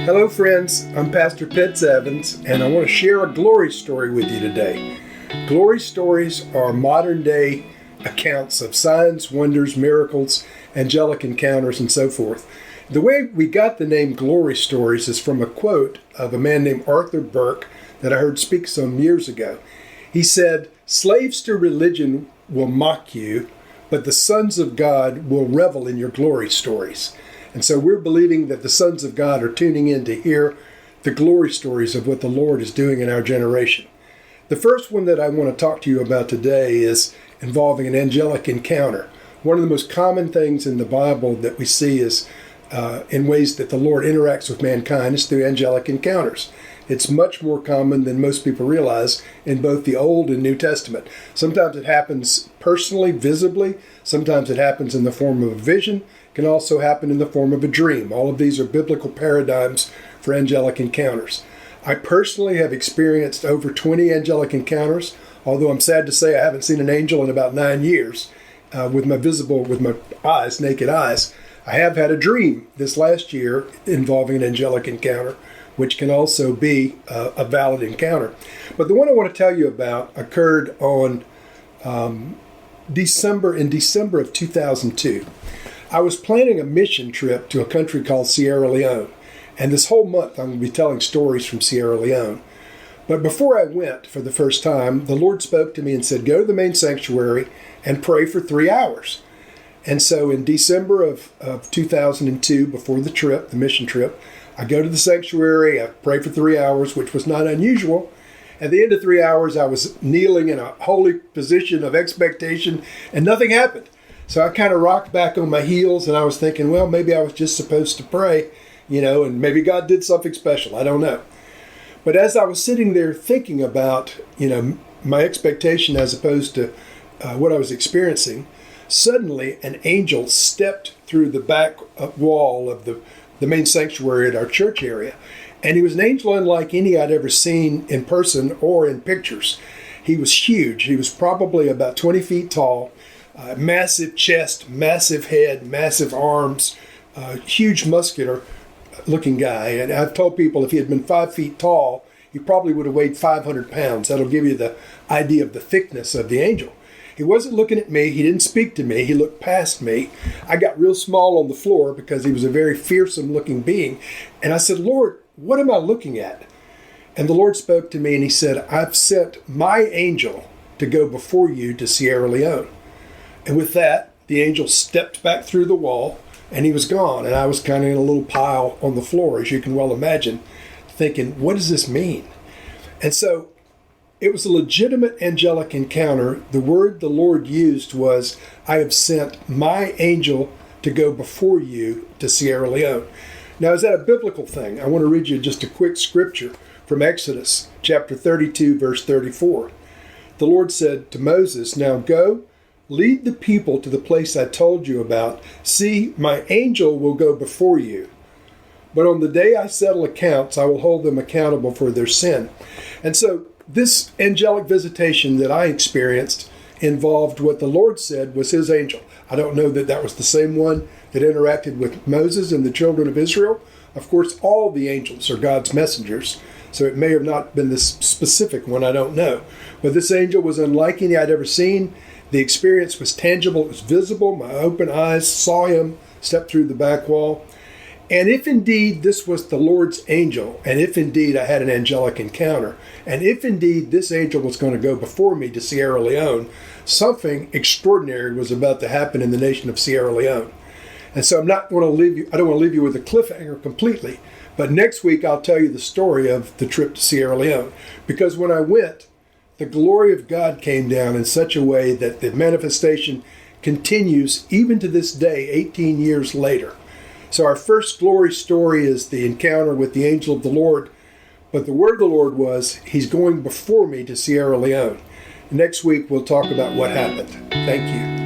Hello friends, I'm Pastor Pitts Evans, and I want to share a glory story with you today. Glory stories are modern day accounts of signs, wonders, miracles, angelic encounters, and so forth. The way we got the name glory stories is from a quote of a man named Arthur Burk that I heard speak some years ago. He said, "Slaves to religion will mock you, but the sons of God will revel in your glory stories." And so we're believing that the sons of God are tuning in to hear the glory stories of what the Lord is doing in our generation. The first one that I want to talk to you about today is involving an angelic encounter. One of the most common things in the Bible that we see is in ways that the Lord interacts with mankind is through angelic encounters. It's much more common than most people realize in both the Old and New Testament. Sometimes it happens personally, visibly. Sometimes it happens in the form of a vision. It can also happen in the form of a dream. All of these are biblical paradigms for angelic encounters. I personally have experienced over 20 angelic encounters, although I'm sad to say I haven't seen an angel in about 9 years with my eyes, naked eyes. I have had a dream this last year involving an angelic encounter, which can also be a valid encounter. But the one I want to tell you about occurred on December of 2002. I was planning a mission trip to a country called Sierra Leone, and this whole month I'm going to be telling stories from Sierra Leone. But before I went for the first time, the Lord spoke to me and said, "Go to the main sanctuary and pray for 3 hours." And so in December of 2002, before the trip, the mission trip, I go to the sanctuary, I pray for 3 hours, which was not unusual. At the end of 3 hours, I was kneeling in a holy position of expectation, and nothing happened. So I kind of rocked back on my heels, and I was thinking, well, maybe I was just supposed to pray, and maybe God did something special. I don't know. But as I was sitting there thinking about, my expectation as opposed to what I was experiencing, suddenly an angel stepped through the back wall of the main sanctuary at our church area. And he was an angel unlike any I'd ever seen in person or in pictures. He was huge. He was probably about 20 feet tall, massive chest, massive head, massive arms, huge muscular looking guy. And I've told people if he had been 5 feet tall, he probably would have weighed 500 pounds. That'll give you the idea of the thickness of the angel. He wasn't looking at me. He didn't speak to me. He looked past me. I got real small on the floor because he was a very fearsome looking being. And I said, "Lord, what am I looking at?" And the Lord spoke to me and he said, "I've sent my angel to go before you to Sierra Leone." And with that, the angel stepped back through the wall and he was gone. And I was kind of in a little pile on the floor, as you can well imagine, thinking, what does this mean? And so it was a legitimate angelic encounter. The word the Lord used was, "I have sent my angel to go before you to Sierra Leone." Now, is that a biblical thing? I want to read you just a quick scripture from Exodus chapter 32, verse 34. The Lord said to Moses, "Now go, lead the people to the place I told you about. See, my angel will go before you. But on the day I settle accounts, I will hold them accountable for their sin." And so this angelic visitation that I experienced involved what the Lord said was his angel. I don't know that that was the same one that interacted with Moses and the children of Israel. Of course, all the angels are God's messengers, so it may have not been this specific one, I don't know. But this angel was unlike any I'd ever seen. The experience was tangible, it was visible. My open eyes saw him step through the back wall. And if indeed this was the Lord's angel, and if indeed I had an angelic encounter, and if indeed this angel was going to go before me to Sierra Leone, something extraordinary was about to happen in the nation of Sierra Leone. And so I don't want to leave you with a cliffhanger completely, but next week I'll tell you the story of the trip to Sierra Leone. Because when I went, the glory of God came down in such a way that the manifestation continues even to this day, 18 years later. So our first glory story is the encounter with the angel of the Lord. But the word of the Lord was, he's going before me to Sierra Leone. Next week, we'll talk about what happened. Thank you.